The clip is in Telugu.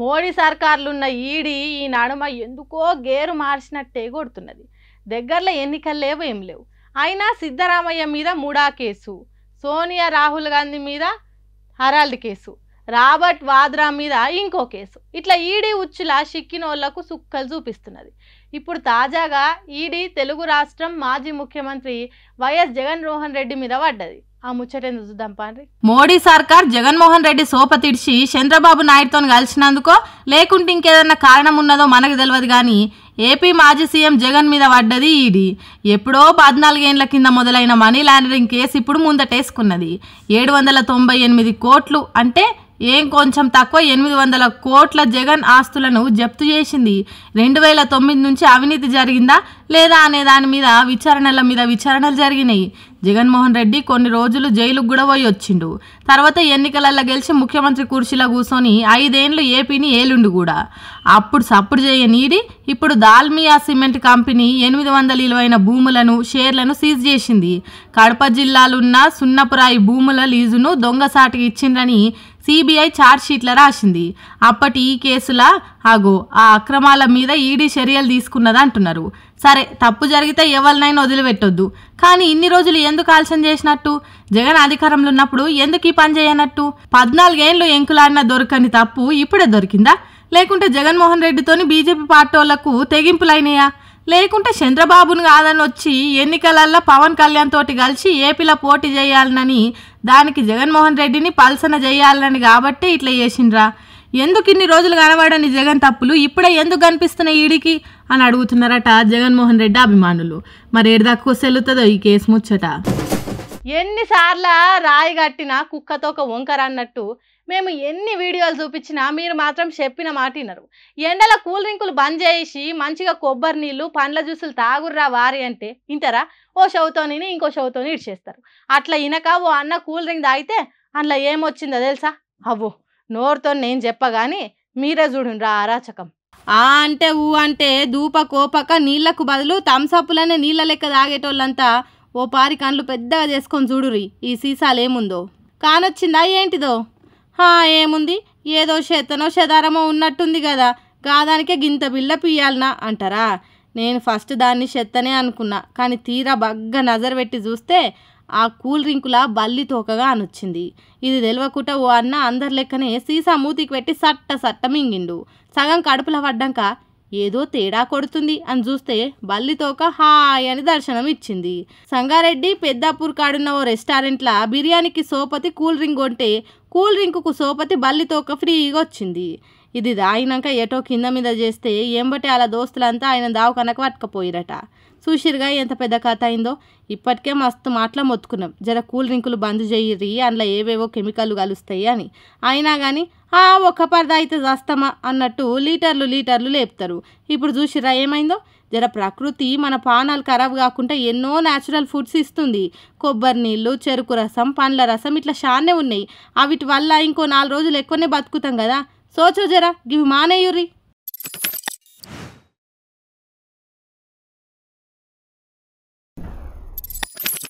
మోడీ సర్కార్లున్న ఈడీ ఈ నడుమ ఎందుకో గేరు మార్చినట్టే కొడుతున్నది. దగ్గరలో ఎన్నికలు లేవు, ఏం లేవు. అయినా సిద్ధరామయ్య మీద మూడా కేసు, సోనియా రాహుల్ గాంధీ మీద హరాల్డ్ కేసు, రాబర్ట్ వాద్రా మీద ఇంకో కేసు, ఇట్లా ఈడీ ఉచ్చుల చిక్కినోళ్లకు సుక్కలు చూపిస్తున్నది. ఇప్పుడు తాజాగా ఈడీ తెలుగు రాష్ట్రం మాజీ ముఖ్యమంత్రి వైఎస్ జగన్మోహన్ రెడ్డి మీద పడ్డది. ఆ ముచ్చటేందుకు చూద్దాం పాండ్రి. మోడీ సర్కార్ జగన్మోహన్ రెడ్డి సోపతిడిచి చంద్రబాబు నాయుడుతో కలిసినందుకో లేకుంటే ఇంకేదన్నా కారణం ఉన్నదో మనకు తెలియదు కానీ ఏపీ మాజీ సీఎం జగన్ మీద పడ్డది ఈడీ. ఎప్పుడో 14 ఏళ్ల కింద మొదలైన మనీ లాండరింగ్ కేసు ఇప్పుడు ముందటేసుకున్నది. 798 కోట్లు అంటే ఏం కొంచెం తక్కువ 800 కోట్ల జగన్ ఆస్తులను జప్తు చేసింది. 2009 నుంచి అవినీతి జరిగిందా లేదా అనే దాని మీద విచారణలు జరిగినాయి. జగన్మోహన్ రెడ్డి కొన్ని రోజులు జైలుకు కూడా పోయి వచ్చిండు. తర్వాత ఎన్నికలలో గెలిచి ముఖ్యమంత్రి కుర్చీలో కూర్చొని 5 ఏళ్ళు ఏపీని ఏలుండు కూడా. అప్పుడు సప్పుడు చేయనీడి ఇప్పుడు దాల్మియా సిమెంట్ కంపెనీ 800 విలువైన భూములను షేర్లను సీజ్ చేసింది. కడప జిల్లాలున్న సున్నపురాయి భూముల లీజును దొంగసాటికి ఇచ్చిండ్రని సిబిఐ ఛార్జ్షీట్ల రాసింది. అప్పటి ఈ కేసుల ఆ అక్రమాల మీద ఈడీ చర్యలు తీసుకున్నది అంటున్నారు. సరే, తప్పు జరిగితే ఎవరినైనా వదిలిపెట్టొద్దు, కానీ ఇన్ని రోజులు ఎందుకు ఆలస్యం చేసినట్టు? జగన్ అధికారంలో ఉన్నప్పుడు ఎందుకు ఈ పని చేయనట్టు? 14 ఏళ్ళు ఎంకులాడిన దొరకని తప్పు ఇప్పుడే దొరికిందా? లేకుంటే జగన్మోహన్ రెడ్డితోని బీజేపీ పార్టీలకు తెగింపులైనయా? లేకుంటే చంద్రబాబును కాదని వచ్చి ఎన్నికలల్లో పవన్ కళ్యాణ్ తోటి కలిసి ఏపీలో పోటీ చేయాలనని దానికి జగన్మోహన్ రెడ్డిని పల్సన చేయాలని కాబట్టి ఇట్లా చేసిండ్రా? ఎందుకు ఇన్ని రోజులు కనబడని జగన్ తప్పులు ఇప్పుడే ఎందుకు కనిపిస్తున్నాయి ఈడికి అని అడుగుతున్నారట జగన్మోహన్ రెడ్డి అభిమానులు. మరి ఏడాకు సెల్లుతుందో ఈ కేసు ముచ్చట. ఎన్నిసార్లు రాయి కట్టినా కుక్కతోక వంకర అన్నట్టు మేము ఎన్ని వీడియోలు చూపించినా మీరు మాత్రం చెప్పిన మాట వినరు. ఎండల కూల్ డ్రింకులు బంద్ చేసి మంచిగా కొబ్బరి నీళ్ళు పండ్ల జ్యూసులు తాగుర్రా వారి అంటే ఇంటరా? ఓ షవుతోని ఇంకో షవుతోని ఇడ్చేస్తారు. అట్లా ఇనక ఓ అన్న కూల్ డ్రింక్ తాగితే అందులో ఏమొచ్చిందో తెలుసా? అవ్వో నోరుతో నేను చెప్పగాని మీరే చూడుండ్రా అరాచకం. అంటే అంటే దూప కోపక నీళ్లకు బదులు థమ్సప్లనే నీళ్ళ లెక్క తాగేటోళ్ళంతా ఓ పారి కండ్లు పెద్దగా చేసుకొని చూడురి ఈ సీసాలు ఏముందో. కానొచ్చిందా ఏంటిదో? ఏముంది, ఏదో శతనో శదారమో ఉన్నట్టుంది కదా, కాదానికే గింత బిళ్ళ పియ్యాలనా అంటారా? నేను ఫస్ట్ దాన్ని చెత్తనే అనుకున్నా, కానీ తీరా బగ్గా నజర్ పెట్టి చూస్తే ఆ కూల్ డ్రింకులా బల్లి తోకగా అనొచ్చింది. ఇది తెలియకుండా ఓ అన్న అందరి లెక్కనే సీసా మూతికి పెట్టి సట్ట మింగిండు. సగం కడుపులో పడ్డాక ఏదో తేడా కొడుతుంది అని చూస్తే బల్లి తోక హాయ్ అని దర్శనం ఇచ్చింది. సంగారెడ్డి పెద్దాపూర్ కాడున్న ఓ రెస్టారెంట్లా బిర్యానీకి సోపతి కూల్ డ్రింక్ కొంటే కూల్ డ్రింకుకు సోపతి బల్లి తోక ఫ్రీగా వచ్చింది. ఇది దాయినాక ఎటో కింద మీద చేస్తే ఎంబటి అలా దోస్తులంతా ఆయన దావకనకు పట్టుకపోయిరట. చూసిరుగా ఎంత పెద్ద కథ అయిందో. ఇప్పటికే మస్తు మాటలు మొత్తుకున్నాం, జర కూల్ డ్రింకులు బంద్ చేయర్రి, అందులో ఏవేవో కెమికల్ కలుస్తాయి అని. అయినా కానీ ఒక్క పరద అయితే చేస్తామా అన్నట్టు లీటర్లు లేపుతారు. ఇప్పుడు చూసిరా ఏమైందో? జర ప్రకృతి మన పానాలు ఖరాబ్ కాకుండా ఎన్నో న్యాచురల్ ఫుడ్స్ ఇస్తుంది. కొబ్బరి నీళ్ళు, చెరుకు రసం, పండ్ల రసం ఇట్లా షానే ఉన్నాయి. అవిటి వల్ల ఇంకో 4 రోజులు ఎక్కువనే బతుకుతాం కదా. సోచో జరా గివి మానేయుర్రి.